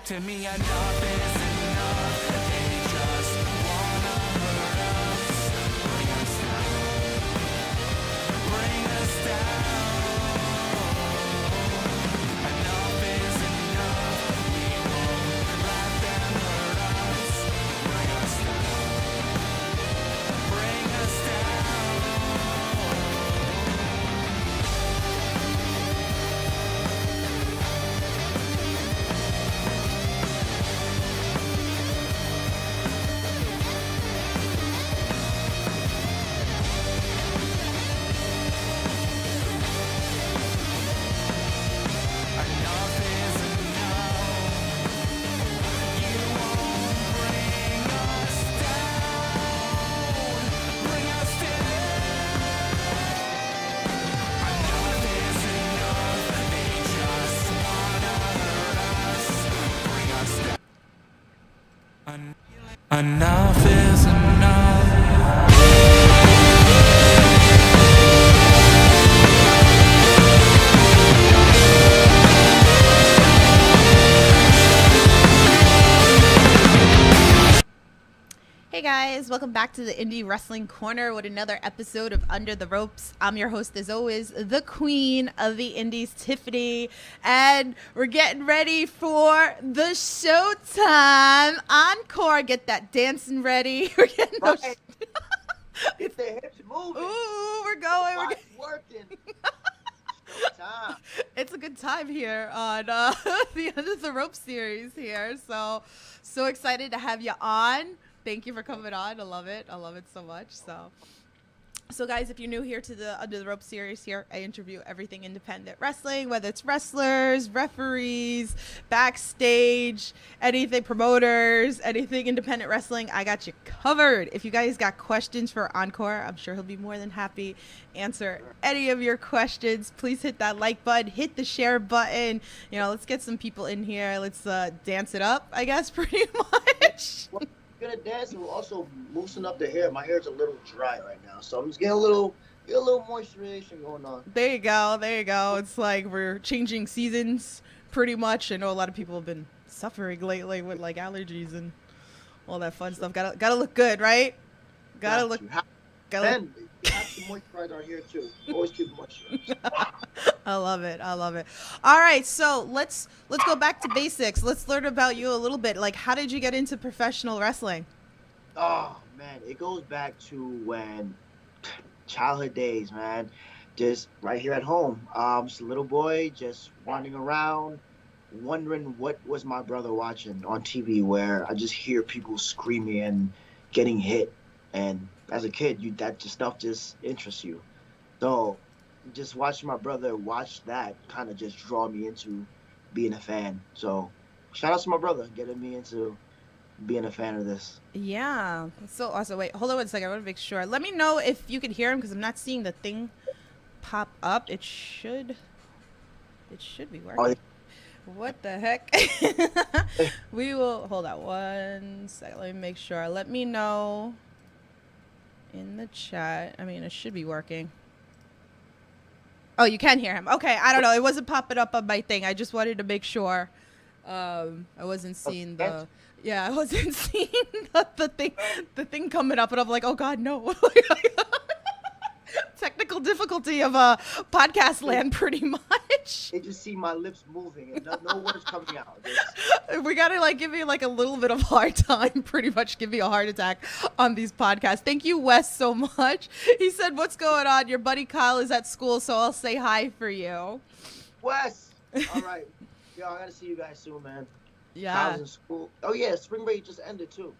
back to me. Enough is enough. They just wanna hurt us. Bring us down. Bring us down. Enough is enough. We won't let them hurt us. Bring us down. Bring us down. Enough is enough. You won't bring us down. Bring us down. Enough is enough. They just wanna hurt us. Bring us down. Enough is enough. Hey guys, welcome back to the Indie Wrestling Corner with another episode of Under the Ropes. I'm your host as always, the queen of the indies, Tiffany, and we're getting ready for the showtime. Encore, get that dancing ready. We're getting those... Get the hips moving. Ooh, we're going. We're Body's working. Showtime. It's a good time here on the Under the Ropes series here. So excited to have you on. Thank you for coming on. I love it. I love it so much. So guys, if you're new here to the Under the Ropes series here, I interview everything independent wrestling, whether it's wrestlers, referees, backstage, anything, promoters, anything independent wrestling, I got you covered. If you guys got questions for Encore, I'm sure he'll be more than happy to answer any of your questions. Please hit that like button, hit the share button. You know, let's get some people in here. Let's dance it up, I guess, pretty much. Well, gonna dance and we'll also loosen up the hair. My hair's a little dry right now, so I'm just getting a little moisturization going on. There you go. It's like we're changing seasons pretty much. I know a lot of people have been suffering lately with like allergies and all that fun stuff. Gotta look good, right? Gotta look. You have some moisturizer on here too. Always keep moisturized. I love it. All right, so let's go back to basics. Let's learn about you a little bit. Like, how did you get into professional wrestling? Oh man, it goes back to when childhood days, man. Just right here at home. Just a little boy, just running around, wondering what was my brother watching on TV, where I just hear people screaming and getting hit, and as a kid, that just stuff just interests you. So just watching my brother watch that kind of just draw me into being a fan. So shout out to my brother getting me into being a fan of this. Yeah, that's so awesome. Wait, hold on 1 second. I want to make sure. Let me know if you can hear him because I'm not seeing the thing pop up. It should be working. Oh, yeah. What the heck? We will hold on 1 second. Let me make sure. Let me know in the chat. I mean, it should be working. Oh, you can hear him. Okay, I don't know. It wasn't popping up on my thing. I just wanted to make sure. I wasn't seeing the. Yeah, I wasn't seeing the thing coming up, and I'm like, oh God, no. Technical difficulty of podcast land, pretty much. They just see my lips moving and no words coming out. We gotta like give you like a little bit of hard time, pretty much give you a heart attack on these podcasts. Thank you, Wes, so much. He said, "What's going on? Your buddy Kyle is at school, so I'll say hi for you." Wes, all right. Yo, I gotta see you guys soon, man. Yeah. Kyle's in school. Oh yeah, spring break just ended too.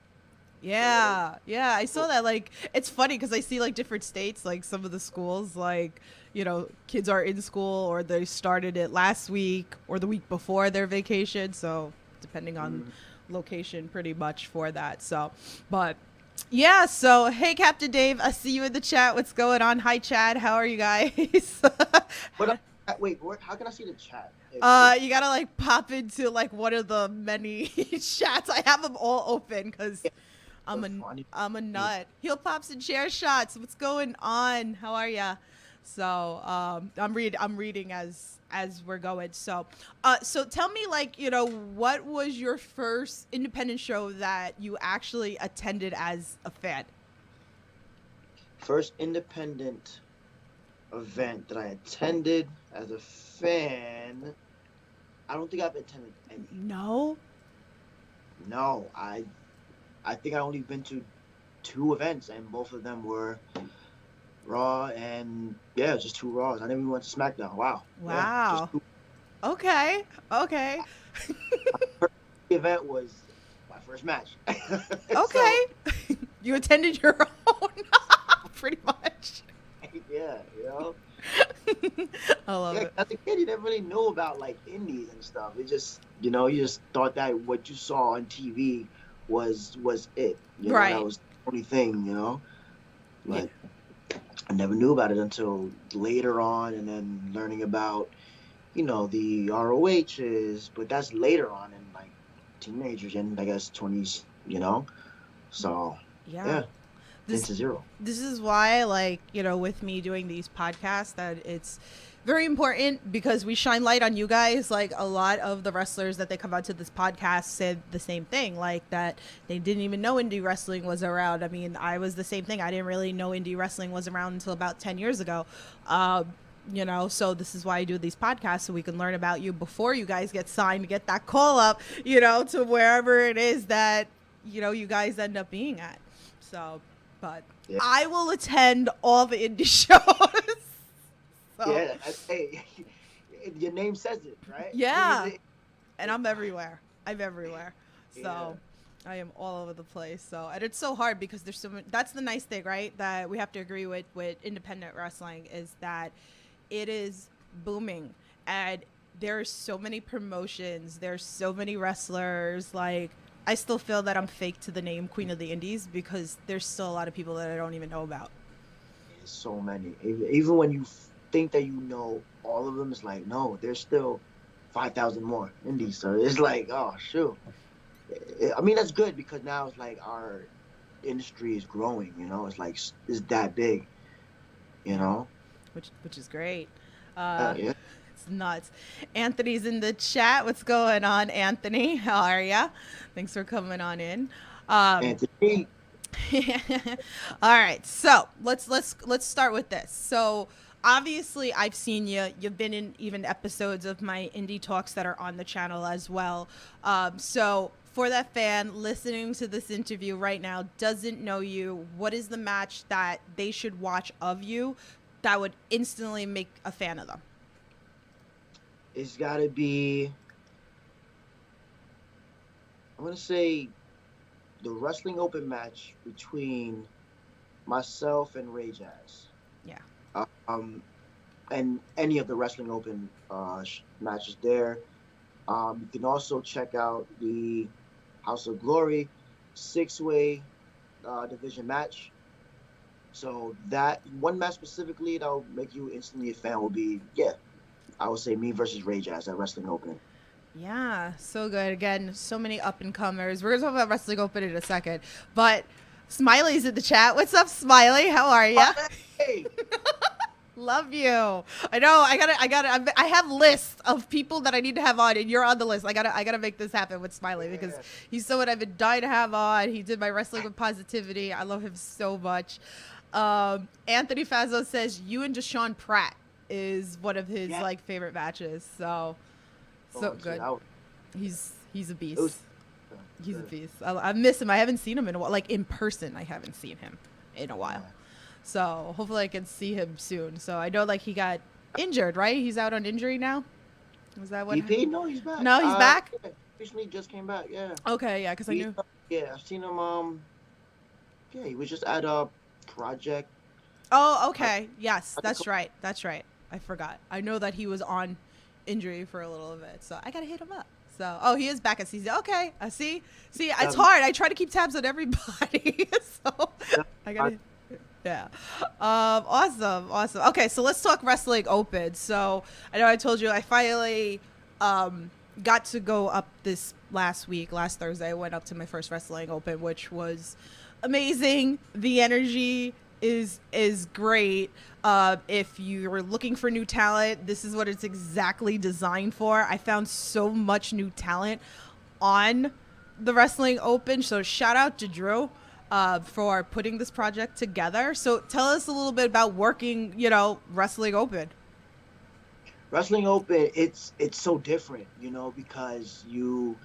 Yeah, I saw that. Like, it's funny because I see like different states, like some of the schools, like, you know, kids are in school or they started it last week or the week before their vacation. So depending on location, pretty much for that. So, but yeah. So hey, Captain Dave, I see you in the chat. What's going on? Hi, Chad. How are you guys? Wait, how can I see the chat? You gotta like pop into like one of the many chats. I have them all open because. I'm a nut. Heel pops and chair shots. What's going on? How are ya? So I'm reading as we're going. So so tell me, like, what was your first independent show that you actually attended as a fan? First independent event that I attended as a fan. I don't think I've attended any. No. No, I think I only been to two events, and both of them were Raw, and yeah, just two Raws. I never even went to SmackDown. Wow. Yeah, just Wow. two. Okay. Okay. The event was my first match. Okay. You attended your own, pretty much. So, yeah, I love Yeah, it. as a kid, you didn't really know about like indies and stuff. It just, you just thought that what you saw on TV was it. Right. That was the only thing. Yeah. But I never knew about it until later on, and then learning about, the ROHs. But that's later on in like teenagers and I guess 20s. So Yeah. yeah, This into zero. this is why, like, with me doing these podcasts, that it's very important, because we shine light on you guys. Like, a lot of the wrestlers that they come out to this podcast said the same thing, like that they didn't even know indie wrestling was around. I mean, I was the same thing. I didn't really know indie wrestling was around until about 10 years ago. So this is why I do these podcasts, so we can learn about you before you guys get signed, get that call up, to wherever it is that, you guys end up being at. So, but Yeah. I will attend all the indie shows. So, Yeah, hey, your name says it, right? Yeah. And I'm everywhere. I'm everywhere. So Yeah. I am all over the place. So, and it's so hard because there's so many. That's the nice thing, right? That we have to agree with independent wrestling, is that it is booming, and there's so many promotions. There's so many wrestlers. Like, I still feel that I'm fake to the name Queen of the Indies, because there's still a lot of people that I don't even know about. There's so many. Even when you think that you know all of them, it's like, no, there's still 5,000 more indies. So it's like, oh, shoot. I mean, that's good, because now it's like our industry is growing, It's like, it's that big, Which is great. Yeah. It's nuts. Anthony's in the chat. What's going on, Anthony? How are ya? Thanks for coming on in. Anthony, All right, so let's start with this. So obviously, I've seen you. You've been in even episodes of my indie talks that are on the channel as well. So for that fan listening to this interview right now, doesn't know you, what is the match that they should watch of you that would instantly make a fan of them? it's got to be, I'm going to say, the Wrestling Open match between myself and Ray Jazz. Yeah. And any of the Wrestling Open matches there. You can also check out the House of Glory 6-way division match. So that one match specifically that will make you instantly a fan will be, I would say me versus Ray Jazz at Wrestling Open. Yeah, so good. Again, so many up and comers. We're gonna talk about Wrestling Open in a second, but Smiley's in the chat. What's up, Smiley? How are ya? Hey, Love you. I know. I have lists of people that I need to have on, and you're on the list. I gotta make this happen with Smiley, because he's someone I've been dying to have on. He did my Wrestling with Positivity. I love him so much. Anthony Fazzo says you and Deshaun Pratt is one of his like favorite matches. So good. He's a beast. He's a beast. I miss him. I haven't seen him in a while. Like, in person, I haven't seen him in a while. So hopefully I can see him soon. So I know, like, he got injured, right? He's out on injury now. Was that what? EP? No, he's back. No, he's back. Yeah, recently just came back. Yeah. Okay, yeah, because I knew. Yeah, I've seen him. Yeah, he was just at Project. Oh, okay. Yes, that's right. That's right. I forgot. I know that he was on injury for a little bit, so I gotta hit him up. So, he is back at season. Okay, I see. It's hard. I try to keep tabs on everybody, so I gotta. Yeah. Awesome. Okay, so let's talk Wrestling Open. So I know I told you I finally got to go up this last Thursday. I went up to my first Wrestling Open, which was amazing. The energy is great. If you're looking for new talent, this is what it's exactly designed for. I found so much new talent on the Wrestling Open. So shout out to Drew for putting this project together. So tell us a little bit about working, Wrestling Open. Wrestling Open, it's so different, because you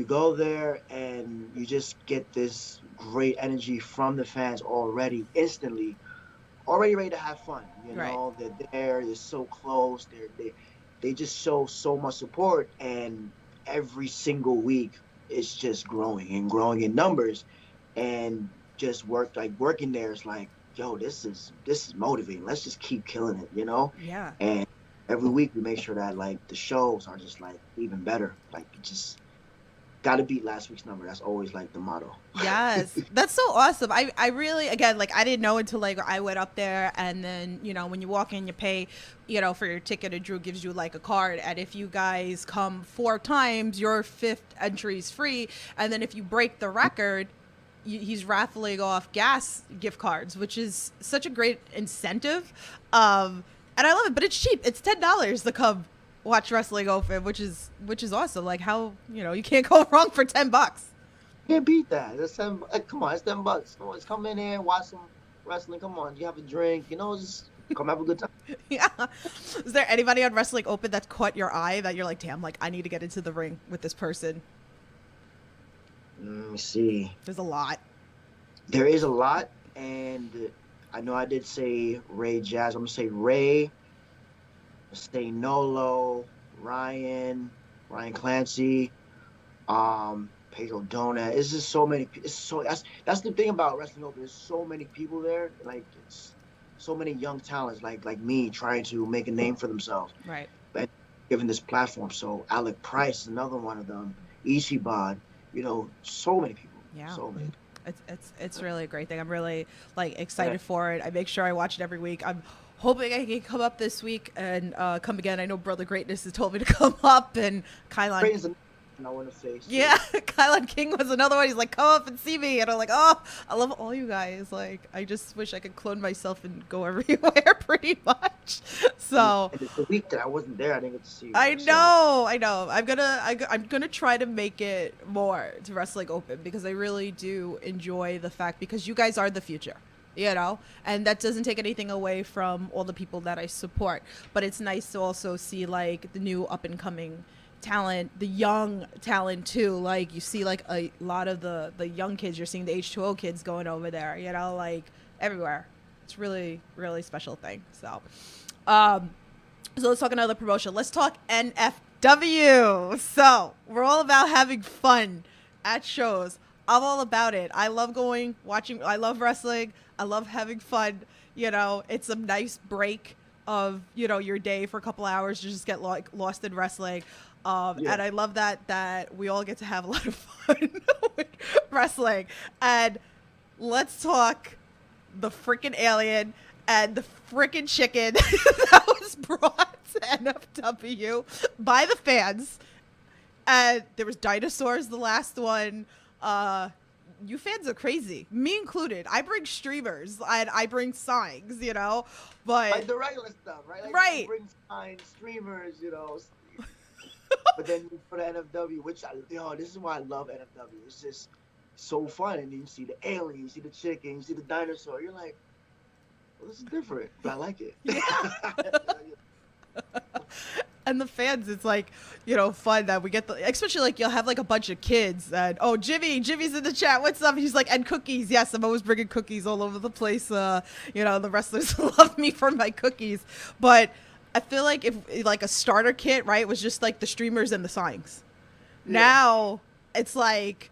go there and you just get this great energy from the fans already instantly, already ready to have fun. Right. They're so close. They just show so much support, and every single week it's just growing and growing in numbers, and just working there is like, yo, this is motivating. Let's just keep killing it. Yeah. And every week we make sure that like the shows are just like even better. Like just got to beat last week's number. That's always like the motto. Yes, that's so awesome. I really, again, like I didn't know until like I went up there, and then when you walk in, you pay for your ticket, and Drew gives you like a card, and if you guys come 4 times, your 5th entry is free, and then if you break the record, he's raffling off gas gift cards, which is such a great incentive, and I love it. But it's cheap. It's $10 to come watch Wrestling Open, which is awesome. Like how you can't go wrong for $10. Can't beat that. Come on, it's $10. Come on, just come in here and watch some wrestling. Come on, you have a drink. Just come have a good time. Yeah. Is there anybody on Wrestling Open that's caught your eye that you're like, damn, like I need to get into the ring with this person? Let me see. There's a lot. There is a lot, and I know I did say Ray Jazz. I'm gonna say Ray. Say Nolo, Ryan Clancy, Pedro Dona. It's just so many. That's the thing about Wrestling Open. There's so many people there. Like it's so many young talents like me trying to make a name for themselves. Right. And given this platform. So Alec Price is another one of them. Ishibad. So many people. Yeah. So many. It's really a great thing. I'm really like excited for it. I make sure I watch it every week. I'm hoping I can come up this week and come again. I know Brother Greatness has told me to come up, and Kylan. No in the face. Yeah, Kylan King was another one. He's like, come up and see me. And I'm like, oh, I love all you guys. Like, I just wish I could clone myself and go everywhere pretty much. So and the week that I wasn't there, I didn't get to see you. I know. I'm gonna try to make it more to Wrestling Open, because I really do enjoy the fact, because you guys are the future. And that doesn't take anything away from all the people that I support. But it's nice to also see like the new up and coming talent, the young talent too. Like you see like a lot of the young kids. You're seeing the H2O kids going over there, like everywhere. It's really, really special thing. So let's talk another promotion. Let's talk NFW. So we're all about having fun at shows. I'm all about it. I love watching. I love wrestling. I love having fun. It's a nice break of, your day for a couple hours to just get like lost in wrestling. And I love that we all get to have a lot of fun with wrestling. And let's talk the freaking alien and the freaking chicken that was brought to NFW by the fans. And there was dinosaurs, the last one. You fans are crazy, me included. I bring streamers and I bring signs, but like the regular stuff, right? Like right. You bring signs, streamers, But then for the NFW, this is why I love NFW. It's just so fun, and you see the alien, you see the chicken, you see the dinosaur. You're like, well, this is different, but I like it. Yeah. And the fans, it's like, fun that we get especially like you'll have like a bunch of kids and, oh, Jimmy's in the chat. What's up? He's like, and cookies. Yes, I'm always bringing cookies all over the place. The wrestlers love me for my cookies. But I feel like if like a starter kit, right, was just like the streamers and the signs. Yeah. Now it's like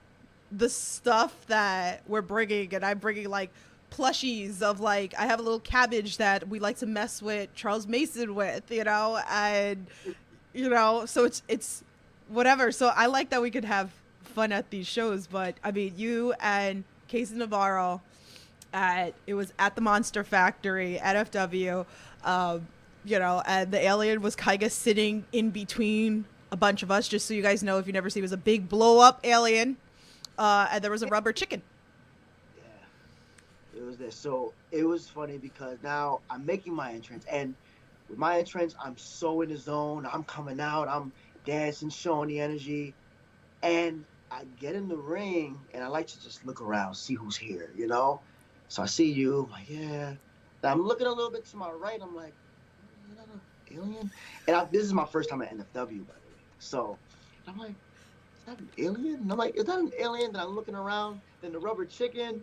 the stuff that we're bringing, and I'm bringing like plushies of like, I have a little cabbage that we like to mess with Charles Mason with, and so it's whatever. So I like that we could have fun at these shows. But I mean, you and Casey Navarro it was at the Monster Factory at FW, and the alien was kind of sitting in between a bunch of us. Just so you guys know, if you never see, it was a big blow up alien, and there was a rubber chicken. It was this. So it was funny because now I'm making my entrance, and with my entrance, I'm so in the zone. I'm coming out. I'm dancing, showing the energy, and I get in the ring, and I like to just look around, see who's here, you know. So I see you, I'm like, yeah. Then I'm looking a little bit to my right. I'm like, is that an alien? And this is my first time at NFW, by the way. So I'm like, is that an alien? And I'm like, is that an alien? Then I'm looking around. Then the rubber chicken.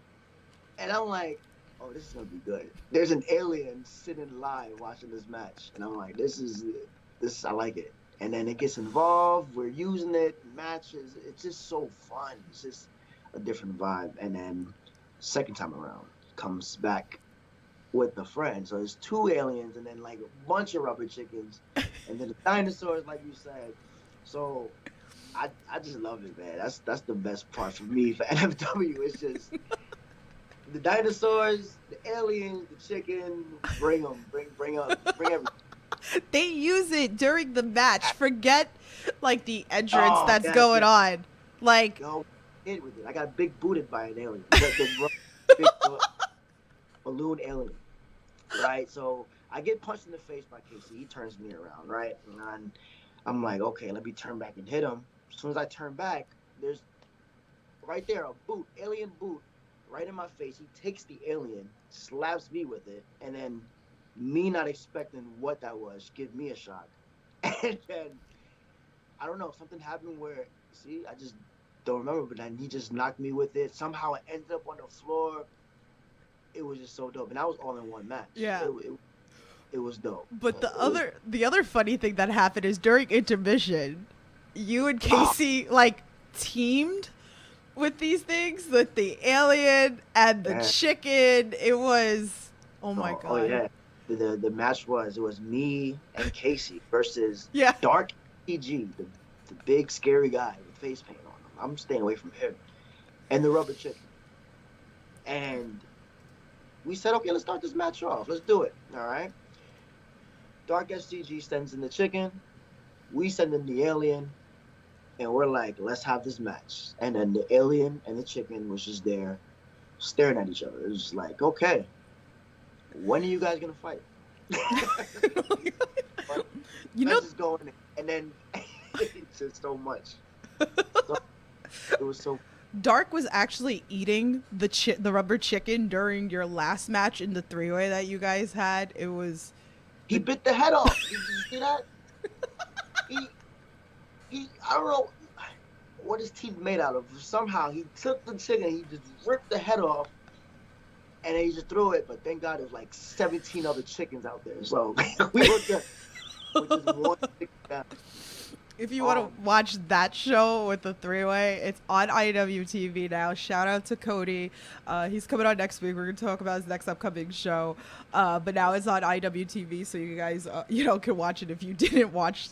And I'm like, oh, this is gonna be good. There's an alien sitting live watching this match, and I'm like, this. I like it. And then it gets involved. We're using it, matches. It's just so fun. It's just a different vibe. And then second time around, comes back with a friend. So there's two aliens, and then like a bunch of rubber chickens, and then the dinosaurs, like you said. So I just love it, man. That's the best part for me for NFW. It's just the dinosaurs, the aliens, the chicken. Bring them, bring everything. They use it during the match. Forget like the entrance that's yes, going yes. on. Like, Go hit with it. I got big booted by an alien. The big balloon alien. Right? So I get punched in the face by Casey. He turns me around, right? And I'm like, okay, let me turn back and hit him. As soon as I turn back, there's right there a boot, alien boot, right in my face. He takes the alien, slaps me with it, and then me not expecting what that was, give me a shock. And then I don't know, something happened where, see, I just don't remember, but then he just knocked me with it. Somehow it ended up on the floor. It was just so dope, and that was all in one match. Yeah. It was dope. but the other funny thing that happened is during intermission, you and Casey like teamed with these things, with the alien and the chicken. It was, oh my god. Oh yeah. The match was me and Casey versus Yeah. Dark EG, the big scary guy with face paint on him. I'm staying away from him. And the rubber chicken. And we said, okay, let's start this match off. Let's do it. All right. Dark SCG sends in the chicken. We send in the alien. And we're like, let's have this match. And then the alien and the chicken was just there staring at each other. It was just like, okay, when are you guys going to fight? You know, just going in. And then it's just so much. It was so. Dark was actually eating the rubber chicken during your last match in the three-way that you guys had. It was. He bit the head off. Did you see that? He I don't know what his teeth made out of. Somehow he took the chicken, he just ripped the head off, and then he just threw it. But thank God there's like 17 other chickens out there. So we were just with just one chicken down. If you want to watch that show with the three-way, it's on IWTV now. Shout out to Cody. He's coming on next week. We're going to talk about his next upcoming show. But now it's on IWTV, so you guys, can watch it if you didn't watch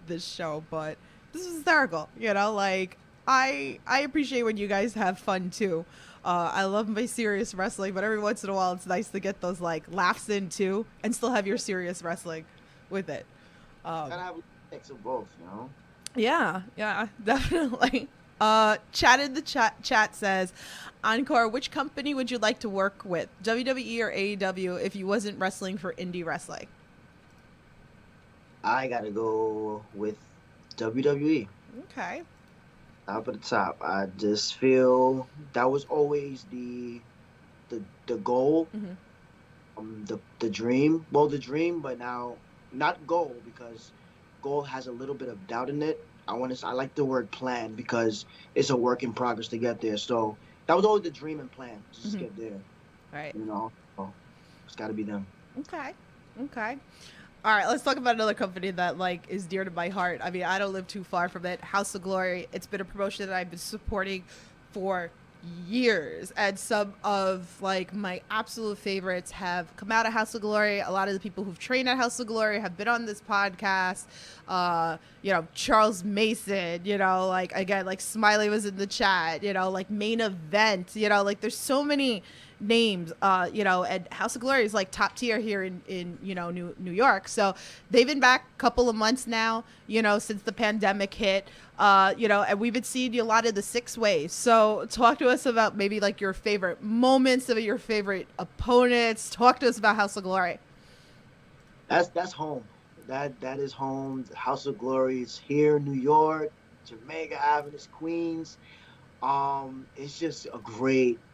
this show. But this is hysterical. Like, I appreciate when you guys have fun, too. I love my serious wrestling, but every once in a while, it's nice to get those, like, laughs in, too, and still have your serious wrestling with it. Gotta have a mix of both, Yeah, definitely. Chat in the chat says, Encore, which company would you like to work with, WWE or AEW, if you wasn't wrestling for indie wrestling? I gotta go with WWE. Okay. Top of the top. I just feel that was always the goal, the dream. Well, the dream, but now not goal, because goal has a little bit of doubt in it. I like the word plan, because it's a work in progress to get there. So that was always the dream and plan, to just get there. Right. So it's got to be them. Okay. All right, let's talk about another company that is dear to my heart. I mean, I don't live too far from it. House of Glory. It's been a promotion that I've been supporting for years, and some of my absolute favorites have come out of House of Glory. A lot of the people who've trained at House of Glory have been on this podcast. Charles Mason, again, Smiley was in the chat, Main Event, there's so many names, and House of Glory is like top tier here in New York. So they've been back a couple of months now, since the pandemic hit, and we've been seeing a lot of the six ways. So talk to us about maybe like your favorite moments, some of your favorite opponents. Talk to us about House of Glory. That's home. That is home. The House of Glory is here, New York, Jamaica Avenue, Queens. It's just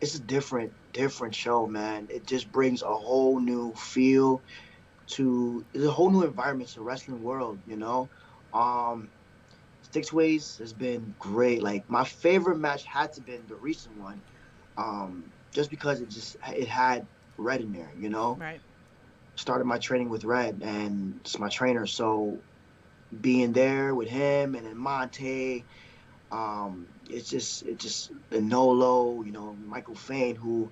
it's a different show, man. It just brings a whole new feel it's a whole new environment to the wrestling world. Um, Six Ways has been great. Like my favorite match had to been the recent one, just because it had Red in there. Right. Started my training with Red, and it's my trainer. So being there with him and then Monte, it's just the Nolo, Michael Fain, who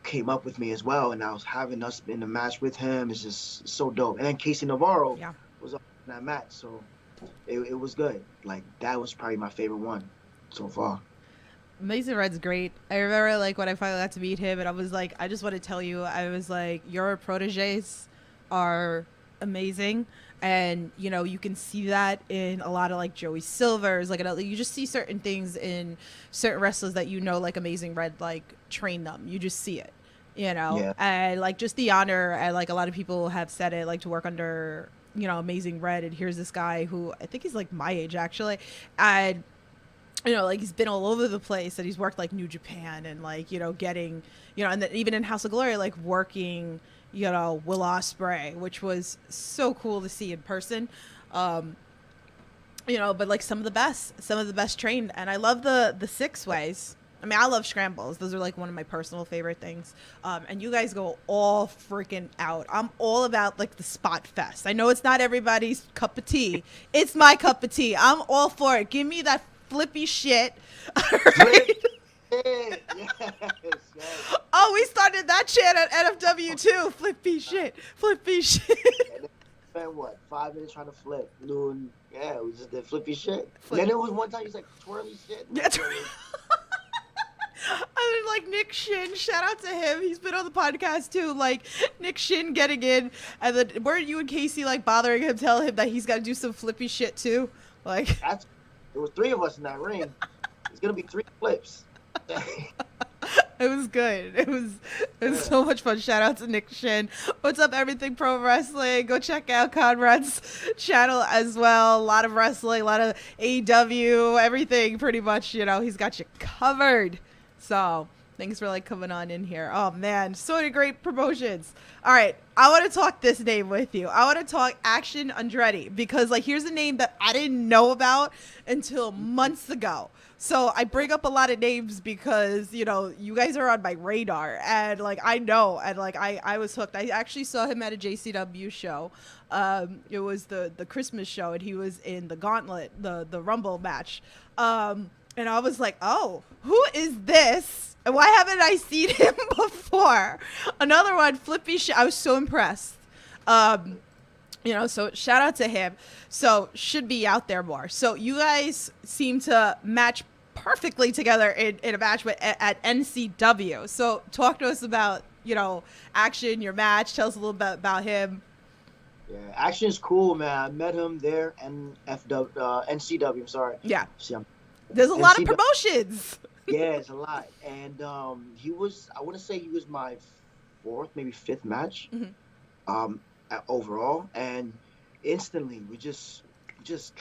came up with me as well, and I was having us in the match with him. It's just so dope. And then Casey Navarro was up in that match, so it was good. Like that was probably my favorite one so far. Amazing Red's great. I remember like when I finally got to meet him, and I was like, I just want to tell you, I was like, your proteges are amazing. And you can see that in a lot of like Joey Silver's, like you just see certain things in certain wrestlers that like Amazing Red like train them. You just see it, Yeah. and like just the honor, and like a lot of people have said it, like to work under Amazing Red, and here's this guy who I think he's like my age actually, and like he's been all over the place, and he's worked like New Japan and like getting and then even in House of Glory like working Will Ospreay, which was so cool to see in person. But like some of the best trained, and I love the six ways. I mean, I love scrambles. Those are like one of my personal favorite things. And you guys go all freaking out. I'm all about like the spot fest. I know it's not everybody's cup of tea. It's my cup of tea. I'm all for it. Give me that flippy shit. Right? Yes. Oh, we started that chant at NFW too. Flippy shit. Flippy shit. And then spent 5 minutes trying to flip. Doing we just did flippy shit. And then there was one time he's like twirly shit. Yeah, and then like Nick Shin, shout out to him. He's been on the podcast too. Like Nick Shin getting in, and then weren't you and Casey like bothering him, telling him that he's got to do some flippy shit too? Like there was 3 of us in that ring. It's gonna be 3 flips. It was good. It was so much fun. Shout out to Nick Shin. What's up, Everything Pro Wrestling? Go check out Conrad's channel as well. A lot of wrestling, a lot of AEW, everything pretty much. He's got you covered. So thanks for like coming on in here. Oh man, so many great promotions. All right, I want to talk this name with you. I want to talk Action Andretti, because like here's a name that I didn't know about until months ago. So I bring up a lot of names because, you guys are on my radar, and like I know, and like I was hooked. I actually saw him at a JCW show. It was the Christmas show, and he was in the Gauntlet, the Rumble match. And I was like, oh, who is this? And why haven't I seen him before? Another one, Flippy I was so impressed. So shout out to him. So should be out there more. So you guys seem to match perfectly together in a match at NCW. So talk to us about, Action, your match. Tell us a little bit about him. Yeah, Action's cool, man. I met him there in NCW. I'm sorry. Yeah. See, there's a lot of promotions. Yeah, it's a lot. And I want to say he was my 4th, maybe 5th match. Mm-hmm. Overall, and instantly we just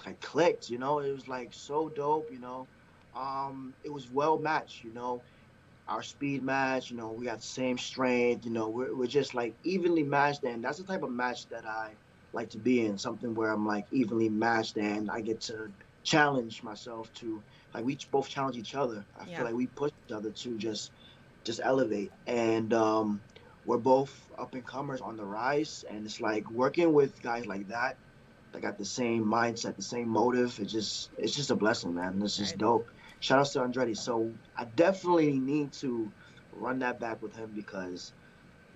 like clicked. It was like so dope. It was well matched. Our speed match. We got the same strength. We're just like evenly matched, and that's the type of match that I like to be in. Something where I'm like evenly matched, and I get to challenge myself to like we both challenge each other. I feel like we push each other to just elevate, and we're both up and comers on the rise, and it's like working with guys like that got the same mindset, the same motive. It's just a blessing, man. It's just dope. Shout out to Andretti. So I definitely need to run that back with him, because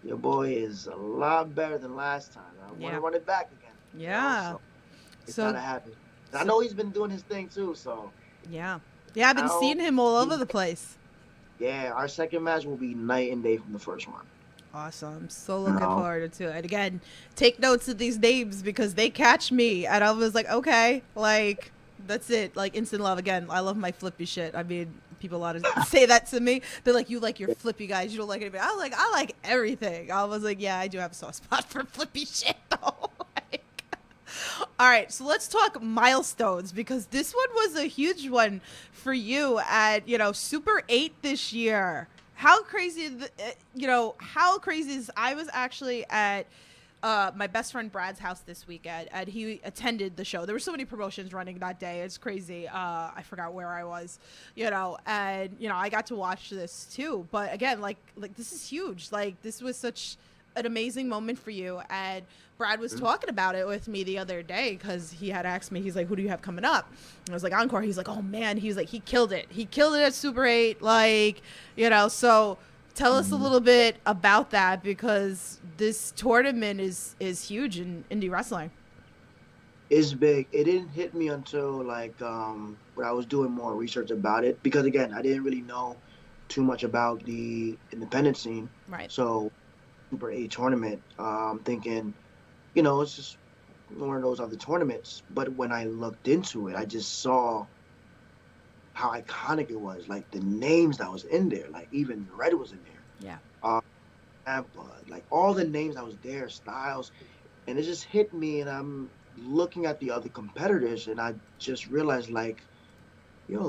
your boy is a lot better than last time. I want to run it back again. Yeah. So it's gotta happen. And I know he's been doing his thing too. So yeah, I've been seeing him all over the place. Yeah, our second match will be night and day from the first one. Awesome. So You looking know, forward to it. Again, take notes of these names because they catch me. And I was like, okay, like, that's it. Like, instant love. Again, I love my flippy shit. I mean, people a lot of say that to me. They're like, you like your flippy guys. You don't like anything. I like everything. I was like, yeah, I do have a soft spot for flippy shit, though. Like, all right, so let's talk milestones because this one was a huge one for you at, Super 8 this year. How crazy, how crazy is I was actually at my best friend Brad's house this weekend, and he attended the show. There were so many promotions running that day. It's crazy. I forgot where I was, and I got to watch this too. But again, like this is huge. Like this was such an amazing moment for you, and Brad was talking about it with me the other day because he had asked me. He's like, "Who do you have coming up?" And I was like, "Encore." He's like, "Oh man," he's like, "He killed it. He killed it at Super 8." Like, so. Tell us a little bit about that because this tournament is huge in indie wrestling. it's big. It didn't hit me until like when I was doing more research about it because again, I didn't really know too much about the independent scene. Right. So Super 8 tournament, thinking, it's just one of those other tournaments. But when I looked into it, I just saw how iconic it was. Like the names that was in there, like even Red was in there. Yeah. Tampa, like all the names that was there, Styles, and it just hit me. And I'm looking at the other competitors, and I just realized, like,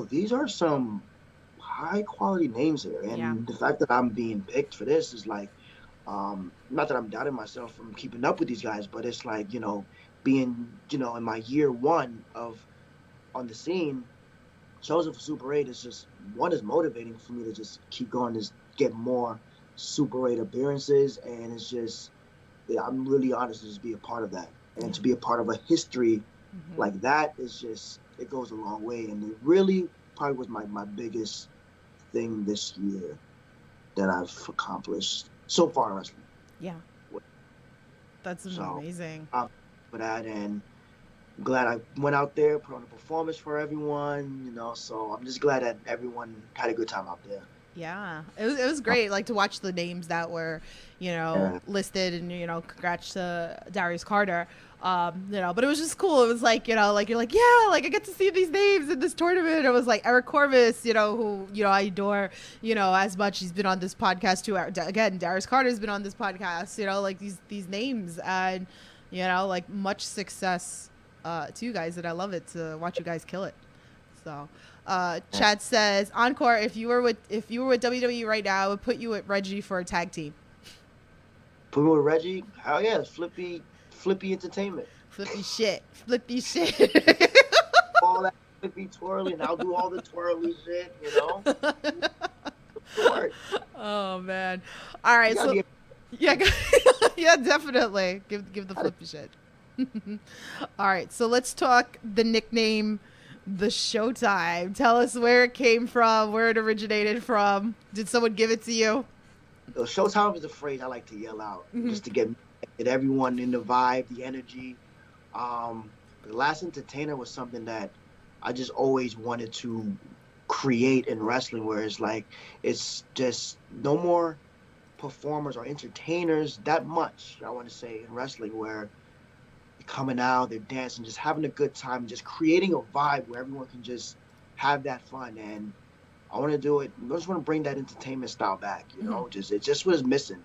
these are some high quality names here. And Yeah. the fact that I'm being picked for this is like, not that I'm doubting myself from keeping up with these guys, but it's like, being, in my year one of on the scene, chosen for Super 8 is just one is motivating for me to just keep going, just get more Super 8 appearances, and it's just yeah, I'm really honored to just be a part of that, and to be a part of a history like that is just it goes a long way, and it really probably was my biggest thing this year that I've accomplished so far in wrestling. Yeah. That's So amazing. I'm for that, and I'm glad I went out there, put on a performance for everyone, so I'm just glad that everyone had a good time out there. Yeah, it was great. Like to watch the names that were, Yeah. listed, and congrats to Darius Carter. But it was just cool. It was like like you're like yeah, like I get to see these names in this tournament. It was like Eric Corvus, who I adore, as much. He's been on this podcast too. Again, Darius Carter's been on this podcast. Like these names, and like much success to you guys, and I love it to watch you guys kill it. So. Chad says, Encore, if you were with WWE right now, I would put you with Reggie for a tag team. Put me with Reggie. Hell yeah, flippy entertainment. Flippy shit. All that flippy twirling. I'll do all the twirly shit. Work. Oh man. All right. You gotta So be yeah, yeah, definitely give the flippy shit. All right. So let's talk the nickname. The Showtime. Tell us where it came from, where it originated from. Did someone give it to you? Showtime is a phrase I like to yell out just to get everyone in the vibe, the energy. The Last Entertainer was something that I just always wanted to create in wrestling, where it's just no more performers or entertainers that much, I want to say, in wrestling, where coming out, they're dancing, just having a good time, just creating a vibe where everyone can just have that fun. And I want to do it. I just want to bring that entertainment style back. It just was missing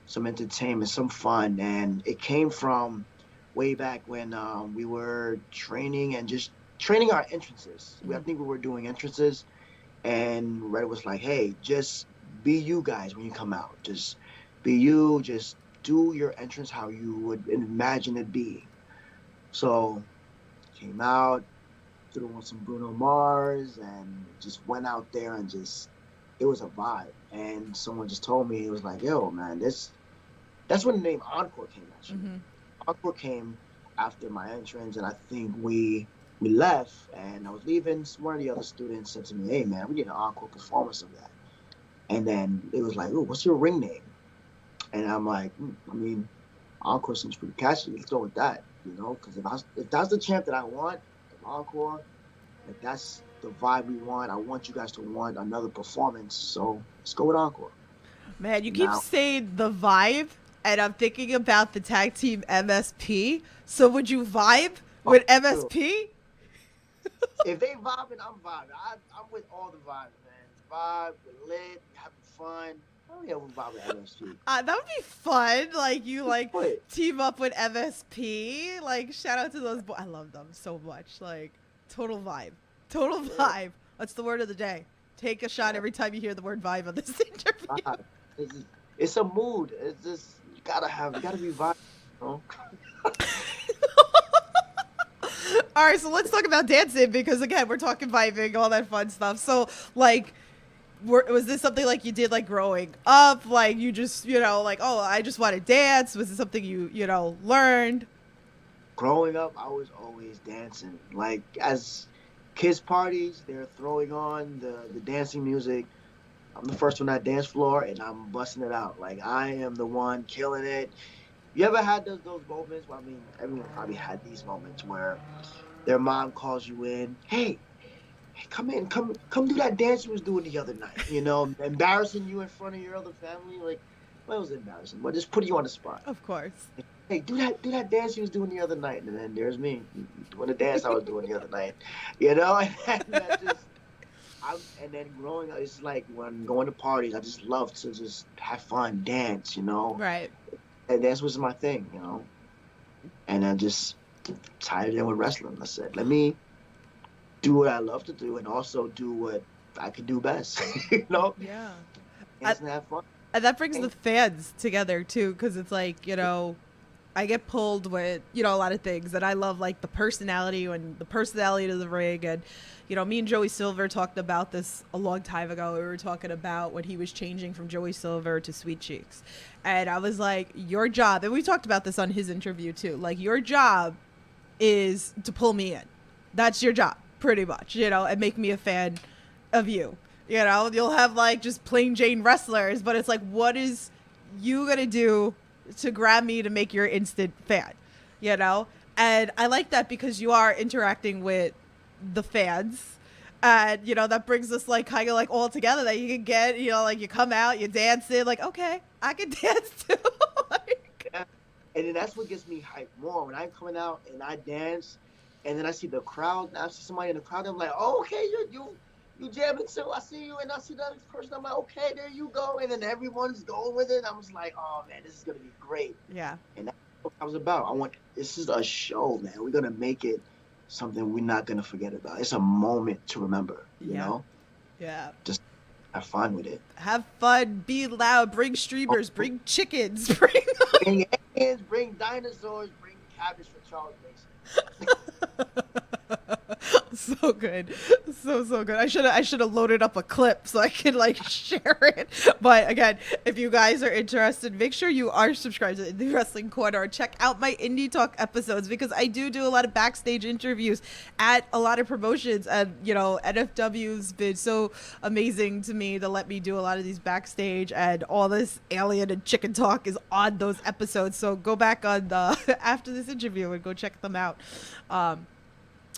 some entertainment, some fun, and it came from way back when we were training and just training our entrances. I think we were doing entrances, and Red was like, "Hey, just be you guys when you come out. Just be you. Just do your entrance how you would imagine it being." So came out, threw on some Bruno Mars, and just went out there and it was a vibe. And someone just told me, it was like, yo, man, that's when the name Encore came, actually. Encore came after my entrance, and I think we left, and I was leaving. One of the other students said to me, hey, man, we need an Encore performance of that. And then it was like, oh, what's your ring name? And I'm like, Encore seems pretty catchy. Let's go with that. Because if that's the champ that I want, Encore, that's the vibe we want. I want you guys to want another performance. So let's go with Encore. Man, you keep Now, saying the vibe, and I'm thinking about the tag team MSP. So would you vibe with MSP? if they vibing, I'm vibing. I'm with all the vibes, man. Vibe, we're lit, having fun. Oh yeah, we're vibing with MSP. That would be fun. Like you Wait. team up with MSP. Like shout out to those boys. I love them so much. Like total vibe. Total vibe. That's the word of the day. Take a shot every time you hear the word vibe on this interview. Vibe. It's a mood. It's just you gotta be vibing. You know? All right, so let's talk about dancing because again, we're talking vibing, all that fun stuff. So like, was this something like you did like growing up? Like you just, like, oh, I just want to dance. Was it something you learned? Growing up, I was always dancing. Like as kids parties, they're throwing on the dancing music. I'm the first one on that dance floor, and I'm busting it out. Like I am the one killing it. You ever had those moments? Well, I mean, everyone probably had these moments where their mom calls you in. Hey, come in, come do that dance you was doing the other night. Embarrassing you in front of your other family. Like, well, it was embarrassing, but just put you on the spot. Of course. Hey, do that dance you was doing the other night, and then there's me doing the dance I was doing the other night. And that just. And then growing up, it's like when going to parties, I just love to just have fun, dance, Right. And dance was my thing, And I just tied it in with wrestling. I said, let me do what I love to do and also do what I can do best, Yeah. Dance and have fun. And that brings the fans together too, because it's like, I get pulled with, a lot of things, and I love like the personality and the personality of the ring. And, me and Joey Silver talked about this a long time ago. We were talking about when he was changing from Joey Silver to Sweet Cheeks. And I was like, your job, and we talked about this on his interview too, like your job is to pull me in. That's your job, pretty much, and make me a fan of you. You'll have like just plain Jane wrestlers, but it's like, what is you gonna do to grab me to make your instant fan, And I like that because you are interacting with the fans, and that brings us like kind of like all together, that you can get, like you come out, you dance in, like, okay, I can dance too. Yeah. And then that's what gets me hyped more when I'm coming out and I dance, and then I see the crowd, and I see somebody in the crowd, I'm like, oh, okay, you jamming too. I see you, and I see the other person. I'm like, okay, there you go. And then everyone's going with it. I was like, oh man, this is gonna be great. Yeah. And that's what I was about. This is a show, man. We're gonna make it something we're not gonna forget about. It's a moment to remember. You know. Yeah. Just have fun with it. Have fun. Be loud. Bring streamers. Bring chickens. Bring aliens. Bring dinosaurs. Bring cabbage for Charles Mason. So good. So good. I should have loaded up a clip so I could like share it. But again, if you guys are interested, make sure you are subscribed to the Wrestling Corner. Check out my Indie Talk episodes because I do a lot of backstage interviews at a lot of promotions, and NFW's been so amazing to me to let me do a lot of these backstage, and all this alien and chicken talk is on those episodes. So go back on the after this interview and go check them out.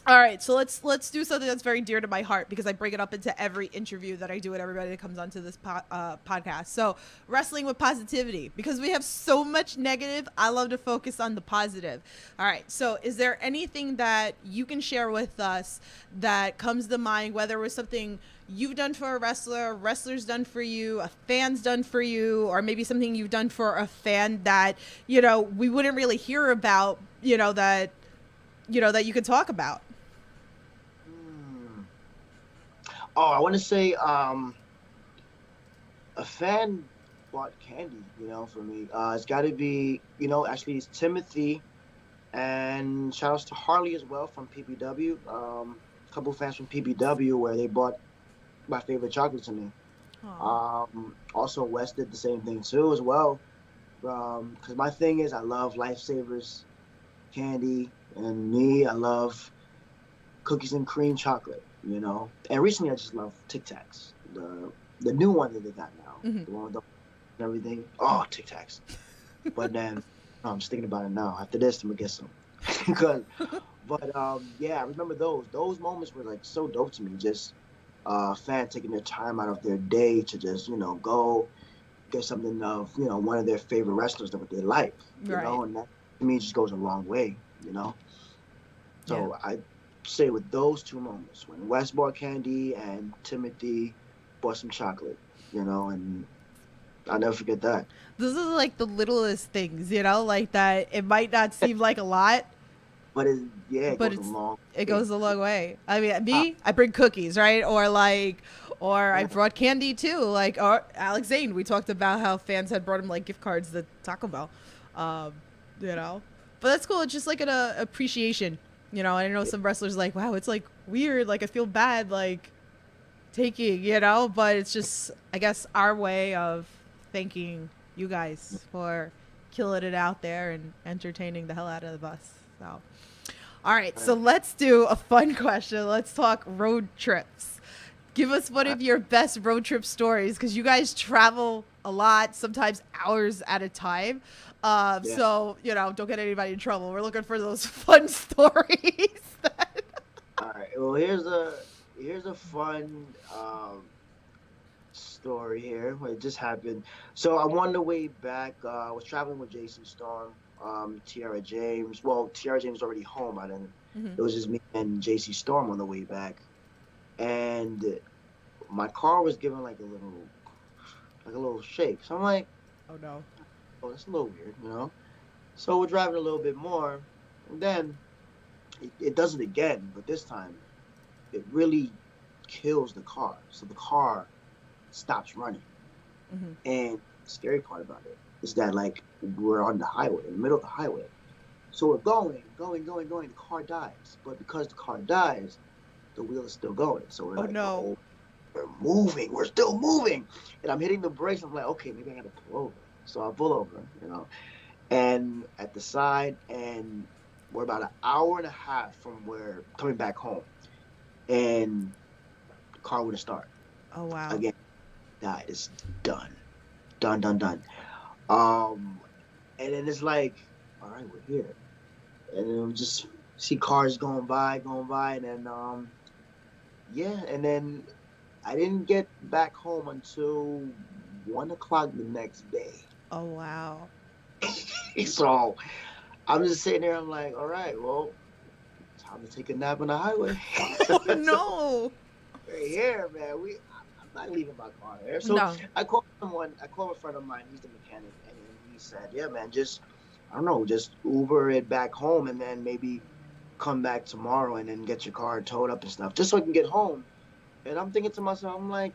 All right, so let's do something that's very dear to my heart because I bring it up into every interview that I do with everybody that comes onto this podcast. So wrestling with positivity, because we have so much negative. I love to focus on the positive. All right, so is there anything that you can share with us that comes to mind, whether it was something you've done for a wrestler, a wrestler's done for you, a fan's done for you, or maybe something you've done for a fan that, we wouldn't really hear about, that you could talk about? Oh, I want to say a fan bought candy, for me. It's got to be, actually it's Timothy, and shout outs to Harley as well from PBW. A couple fans from PBW where they bought my favorite chocolate to me. Also, Wes did the same thing too as well. Because my thing is I love Lifesavers candy, and me, I love cookies and cream chocolate. And recently I just love Tic Tacs, the new one that they got now, the one with the everything. Oh, Tic Tacs! But then I'm just thinking about it now. After this, I'm gonna get some. because, but yeah, I remember those. Those moments were like so dope to me. Just fan taking their time out of their day to just go get something of one of their favorite wrestlers that they like, Right. and that to me just goes a long way. Yeah. So I say with those two moments, when Wes bought candy and Timothy bought some chocolate, and I'll never forget that. This is like the littlest things, like that. It might not seem like a lot, But yeah, it but goes a long it way. goes a long way. I mean, Ah, me, I bring cookies, right? Or I yeah. brought candy too. Like, or Alex Zane, we talked about how fans had brought him like gift cards to Taco Bell, um, you know. But that's cool. It's just like an appreciation, And I know some wrestlers like, wow, it's like weird. Like I feel bad, like taking, But it's just, I guess, our way of thanking you guys for killing it out there and entertaining the hell out of us. So. All right, so let's do a fun question. Let's talk road trips. Give us one of your best road trip stories because you guys travel a lot, sometimes hours at a time. Yeah. So, don't get anybody in trouble. We're looking for those fun stories. All right. Well, here's a fun story here. It just happened. So I'm on the way back. I was traveling with Jason Storm, Tiara James. Well, Tiara James was already home. I didn't. Mhm. It was just me and JC Storm on the way back, and my car was giving like a little shake. So I'm like, Oh, no. oh, that's a little weird. So we're driving a little bit more, and then it does it again, but this time it really kills the car. So the car stops running. Hmm. And the scary part about it is that like we're on the highway, in the middle of the highway. So we're going, the car dies. But because the car dies, the wheel is still going. So we're Oh, like, no. oh, we're moving, we're still moving. And I'm hitting the brakes. I'm like, okay, maybe I gotta pull over. So I pull over, and at the side, and we're about an hour and a half from where coming back home. And the car wouldn't start. Oh, wow. Again, that is done. Done, done, done. Um, and then it's like, all right, we're here. And then we just see cars going by, and then yeah, and then I didn't get back home until 1 o'clock the next day. Oh, wow. So I'm just sitting there. I'm like, all right, well, time to take a nap on the highway. Oh, So no. we're here, man. I'm not leaving my car there. So No. I called someone. I called a friend of mine. He's the mechanic, and he said, yeah, man, just I don't know, just Uber it back home, and then maybe come back tomorrow and then get your car towed up and stuff, just so I can get home. And I'm thinking to myself, I'm like,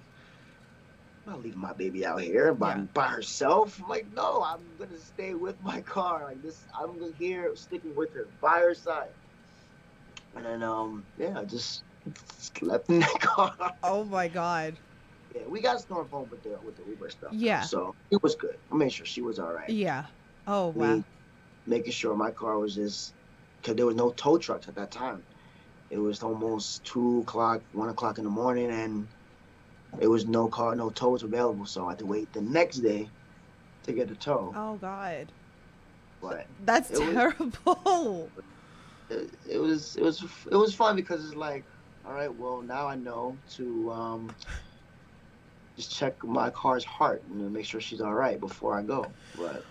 I'm not leaving my baby out here Yeah. by herself. I'm like, no, I'm gonna stay with my car. Like this, I'm here sticking with her by her side. And then yeah, I just slept in that car. Oh, my God. Yeah, we got stormed home with the Uber stuff. Yeah. So it was good. I made sure she was all right. Yeah. Oh, wow. Me making sure my car was just because there was no tow trucks at that time. It was almost 2 o'clock, 1 o'clock in the morning, and there was no tows available. So I had to wait the next day to get a tow. Oh, God. But That's it was terrible. it was fun because it's like, all right, well now I know to just check my car's heart and make sure she's all right before I go. But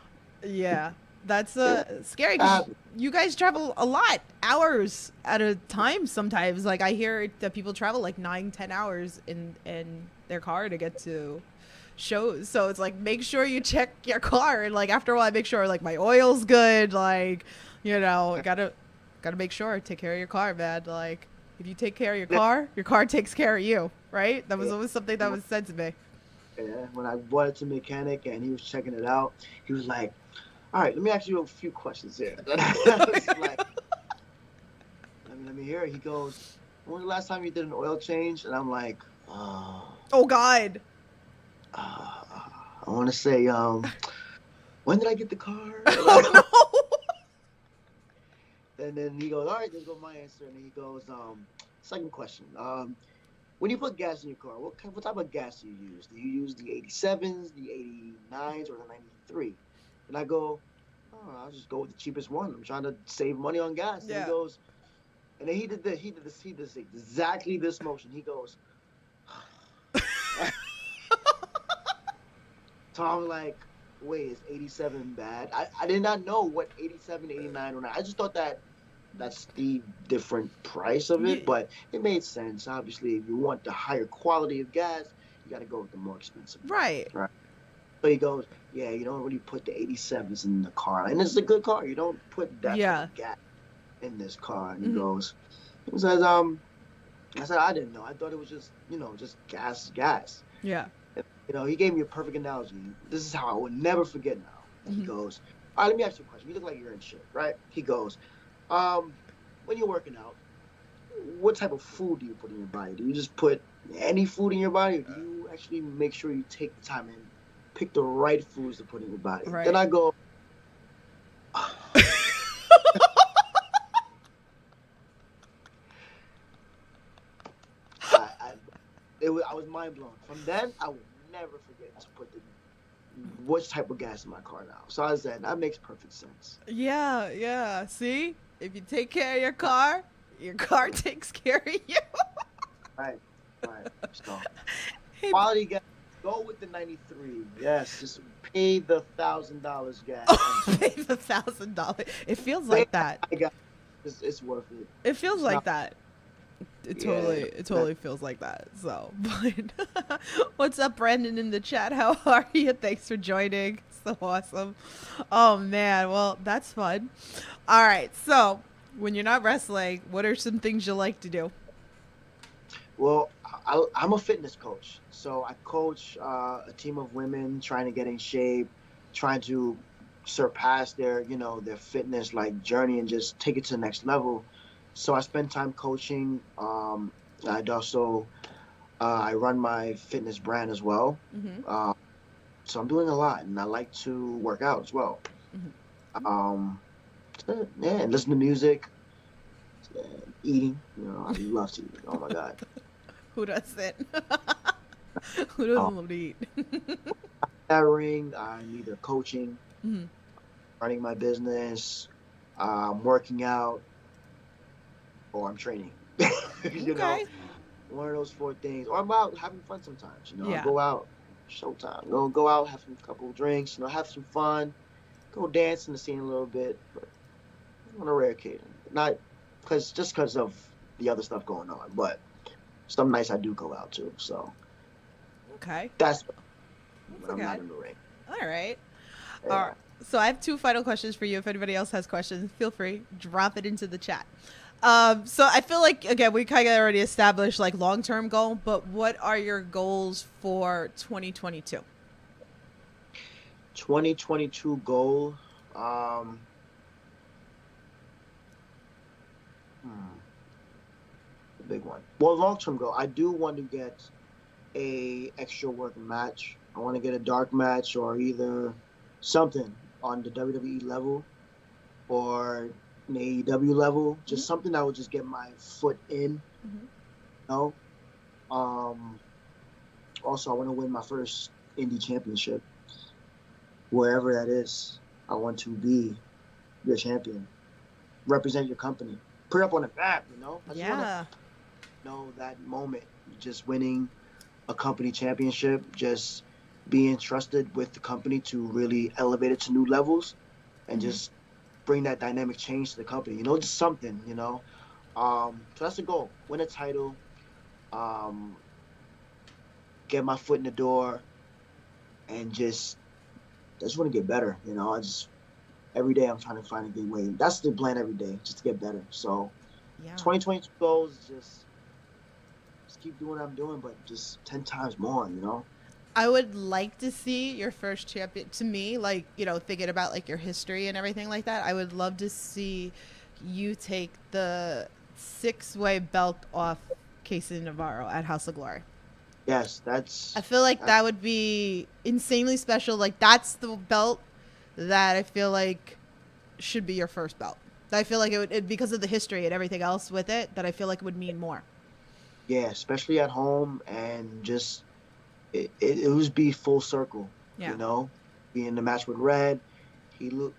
Yeah. That's scary it 'cause happened. you guys travel a lot, hours at a time sometimes. Like I hear that people travel like 9-10 hours in their car to get to shows. So it's like make sure you check your car and like after a while make sure like my oil's good, like gotta make sure take care of your car, man. Like if you take care of your car takes care of you, right? That was always something that was said to me. Yeah, when I brought it to the mechanic and he was checking it out, he was like, all right, let me ask you a few questions here. I was like, let me hear it. He goes, when was the last time you did an oil change? And I'm like, Oh, God. I want to say, when did I get the car? Oh, And then he goes, all right, there goes my answer. And he goes, second question. When you put gas in your car, what type of gas do you use? Do you use the 87s, the 89s, or the 93? And I go, Oh, I'll just go with the cheapest one. I'm trying to save money on gas. And he Yeah. goes, and then he did this exactly this motion. He goes, so I'm like, wait, is 87 bad? I did not know what 87, 89 or not. I just thought that that's the different price of it, You, but it made sense. Obviously, if you want the higher quality of gas, you got to go with the more expensive one, right. right? So he goes, yeah, you don't really put the 87s in the car, and it's a good car. You don't put that type Yeah. of gas in this car. And he Hmm. goes, he says, I said, I didn't know. I thought it was just, just gas. Yeah. He gave me a perfect analogy. This is how I would never forget now. He Hmm. goes, all right, let me ask you a question. You look like you're in shape, right? He goes, um, when you're working out, what type of food do you put in your body? Do you just put any food in your body, or do you actually make sure you take the time and pick the right foods to put in your body? Then Right. I go, I, I was mind blown. From then, I will never forget to put which type of gas in my car now. So I said that makes perfect sense. Yeah. Yeah. See, if you take care of your car takes care of you. Right, right. So Hey, quality gas. Go with the 93. Yes, just pay the $1,000 gas. I'm oh, sorry. pay the $1,000. It feels Pay like that. the gas. It's worth it. It feels It's like not. that. Yeah. It totally feels like that. So, but what's up, Brandon, in the chat? How are you? Thanks for joining. So awesome. Oh man, well that's fun. All right, so when you're not wrestling, what are some things you like to do? Well, I'm a fitness coach, so I coach a team of women trying to get in shape, trying to surpass their fitness like journey and just take it to the next level. So I spend time coaching. I'd also I run my fitness brand as well. Mm-hmm. Uh, so I'm doing a lot, and I like to work out as well. Mm-hmm. Um, yeah, and listen to music, eating. I love to eat. Oh my God. Who doesn't? Who doesn't love to eat? That ring, I'm either coaching, Mm-hmm. running my business, working out, or I'm training. you know, Okay. one of those four things. Or I'm out having fun sometimes. I Yeah. go out, showtime. Go out, have a couple of drinks. Have some fun. Go dance in the scene a little bit, but on a rare occasion, not because of the other stuff going on, but some nights I do go out too. So Okay. that's That's when I'm not okay. in the ring. All right. All Yeah. right. So I have two final questions for you. If anybody else has questions, feel free, drop it into the chat. So I feel like again we kind of already established like long-term goal, but what are your goals for 2022? 2022 goal. Um, hmm, the big one. Well, long term goal. I do want to get a extra work match. I want to get a dark match or either something on the WWE level or an AEW level. Mm-hmm. Just something that would just get my foot in. Mm-hmm. You know. Also, I want to win my first indie championship, wherever that is. I want to be your champion, represent your company, put it up on the map. I just want to Yeah. know that moment, just winning a company championship, just being trusted with the company to really elevate it to new levels and Mm-hmm. just bring that dynamic change to the company. Just something. So that's the goal: win a title, um, get my foot in the door, and I just want to get better. I just every day I'm trying to find a good way. That's the plan every day, just to get better. So Yeah. 2022 goals is just keep doing what I'm doing, but just 10 times more. I would like to see your first champion. To me, like thinking about like your history and everything like that, I would love to see you take the six-way belt off Casey Navarro at House of Glory. Yes, I feel like that, that would be insanely special. Like that's the belt that I feel like should be your first belt. I feel like because of the history and everything else with it, that I feel like it would mean more. yeah, especially at home and just it would be full circle, Yeah. Be in the match with Red. He looked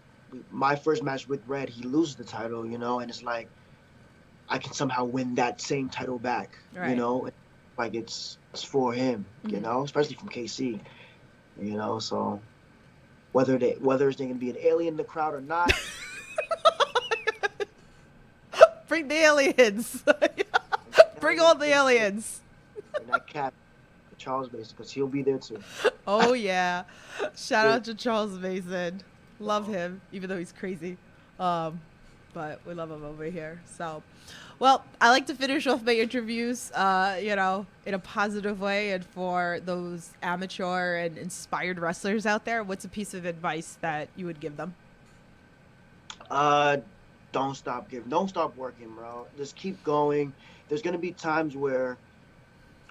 my first match with Red, he loses the title, and it's like I can somehow win that same title back, Right. like it's for him, especially from KC, so whether it's going to be an alien in the crowd or not, Bring the aliens. Bring all the aliens. and that cat Charles Mason, because he'll be there too. Oh yeah. Shout out to Charles Mason. Love him, even though he's crazy. But we love him over here. So, well, I like to finish off my interviews, in a positive way. And for those amateur and inspired wrestlers out there, what's a piece of advice that you would give them? Don't stop working, bro. Just keep going. There's gonna be times where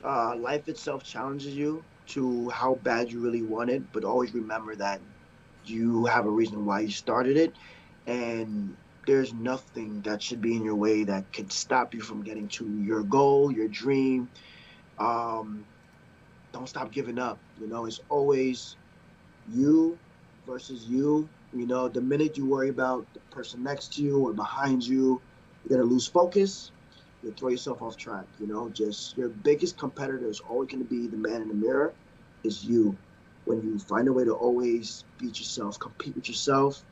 life itself challenges you to how bad you really want it, but always remember that you have a reason why you started it, and there's nothing that should be in your way that could stop you from getting to your goal, your dream. Don't stop giving up. It's always you versus you. The minute you worry about the person next to you or behind you, you're gonna lose focus. You'll throw yourself off track. Just your biggest competitor is always gonna be the man in the mirror. Is you. When you find a way to always beat yourself, compete with yourself,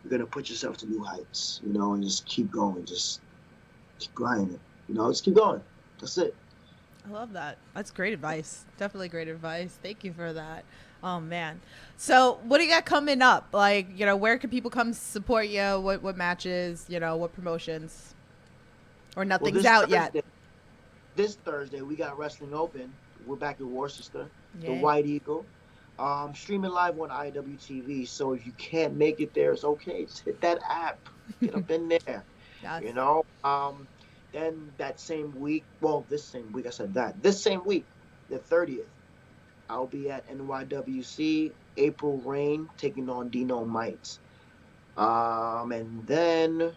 you're gonna put yourself to new heights. And just keep going. Just keep grinding. Just keep going. That's it. I love that. That's great advice. Definitely great advice. Thank you for that. Oh man. So what do you got coming up? Like, where can people come support you? What matches, what promotions? Or nothing's out yet. This Thursday we got Wrestling Open. We're back in Worcester. Yay. The White Eagle. Streaming live on IWTV. So if you can't make it there, it's okay. Just hit that app. Get up in there. Yes. Then that same week, this same week, this same week, the 30th, I'll be at NYWC, April Rain, taking on Dino Mites. And then,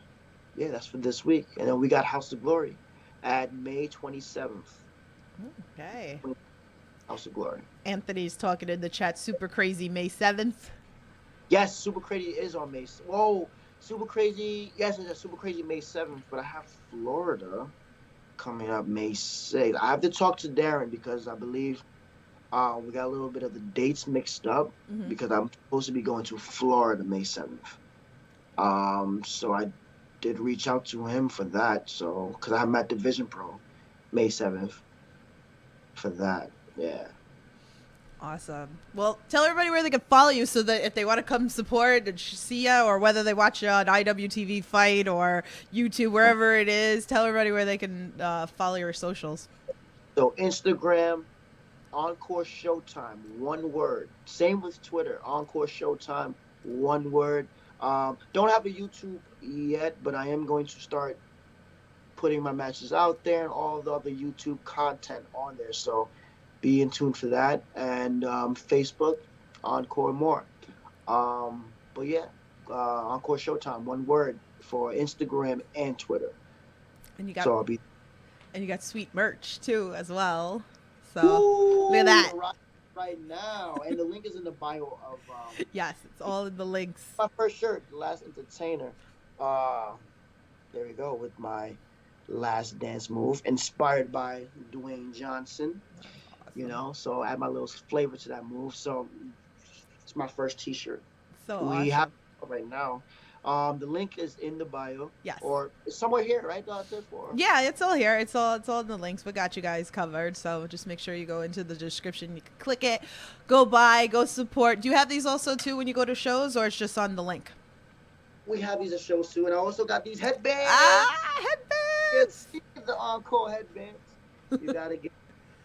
that's for this week. And then we got House of Glory at May 27th. Okay. House of Glory. Anthony's talking in the chat. Super Crazy May 7th. Yes, Super Crazy is on May. Whoa, Super Crazy. Yes, it's Super Crazy May 7th, but I have Florida coming up May 6th. I have to talk to Darren because I believe we got a little bit of the dates mixed up because I'm supposed to be going to Florida May 7th. So I did reach out to him for that. So, because I'm at Division Pro May 7th for that. Yeah. Awesome. Well, tell everybody where they can follow you so that if they want to come support and see you, or whether they watch you on IWTV Fight or YouTube, wherever it is, tell everybody where they can follow your socials. So Instagram, Encore Showtime, one word. Same with Twitter, Encore Showtime, one word. Don't have a YouTube yet, but I am going to start putting my matches out there and all the other YouTube content on there. So be in tune for that. And Facebook, Encore More. But yeah, Encore Showtime, one word for Instagram and Twitter. And you got So I'll be. And you got sweet merch too as well. So Ooh, look at that. Right now. And the link is in the bio of Yes, it's all in the links. my first shirt, The Last Entertainer. There we go with my last dance move, inspired by Dwayne Johnson. So I add my little flavor to that move. So it's my first T-shirt. So We awesome. have it right now. The link is in the bio. Yes. Or it's somewhere here, right, Tiff? Yeah, it's all here. It's all in the links. We got you guys covered. So just make sure you go into the description. You can click it, go buy, go support. Do you have these also too when you go to shows, or it's just on the link? We have these at shows too, and I also got these headbands. Headbands. It's the Encore headbands. You gotta get.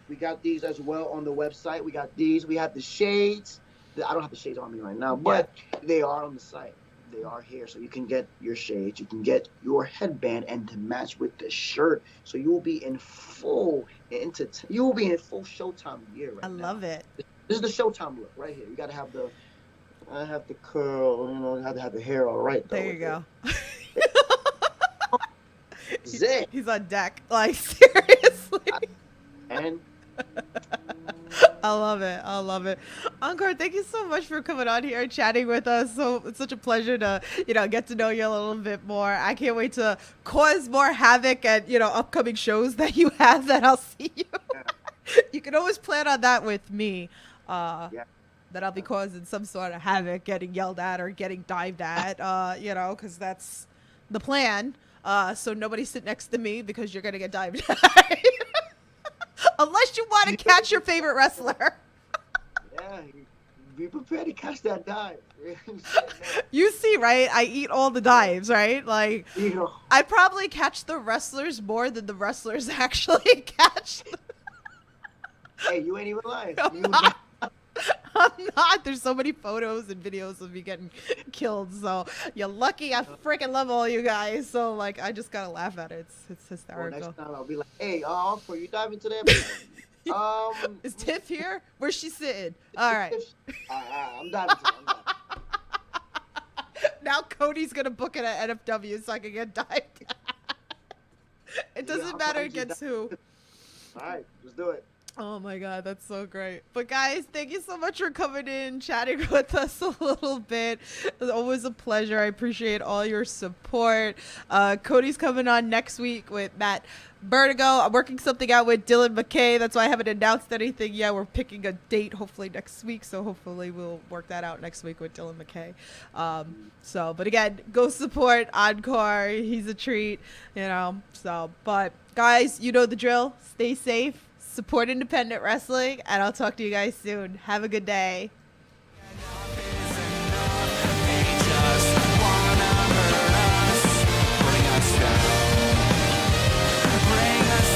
We got these as well on the website. We got these. We have the shades. I don't have the shades on me right now, but they are on the site. They are here, so you can get your shades. You can get your headband and to match with the shirt. So you will be in full Showtime gear right now. I love it. This is the Showtime look right here. You gotta have the. I have the curl. I have to have the hair all right. Though, There you go. Zip. He's on deck. Like seriously. And I love it. I love it. Encore, thank you so much for coming on here and chatting with us. So it's such a pleasure to, get to know you a little bit more. I can't wait to cause more havoc at, upcoming shows that you have that I'll see you. Yeah. You can always plan on that with me. Yeah. That I'll be causing some sort of havoc, getting yelled at or getting dived at, because that's the plan. So nobody sit next to me because you're going to get dived at. Unless you want to catch your favorite wrestler. Yeah, be prepared to catch that dive. You see, right? I eat all the dives, right? Like, You know, I probably catch the wrestlers more than the wrestlers actually catch. hey, you ain't even lying. I'm not. I'm not. There's so many photos and videos of me getting killed. So you're lucky. I freaking love all you guys. So like, I just gotta laugh at it. It's Well, hysterical. next time I'll be like, hey, Encore, you diving today? Is Tiff here? Where's she sitting? All right. I'm diving today. I'm diving. Now Cody's gonna book it at NFW so I can get dived. It doesn't I'll matter find you against who. All right, let's do it. Oh my god, that's so great. But guys, thank you so much for coming in, chatting with us a little bit. It's always a pleasure. I appreciate all your support. Cody's coming on next week with Matt Vertigo. I'm working something out with Dylan McKay. That's why I haven't announced anything yet. We're picking a date hopefully next week. So hopefully we'll work that out next week with Dylan McKay. But again, go support Encore. He's a treat, but guys, you know the drill. Stay safe. Support independent wrestling, and I'll talk to you guys soon. Have a good day.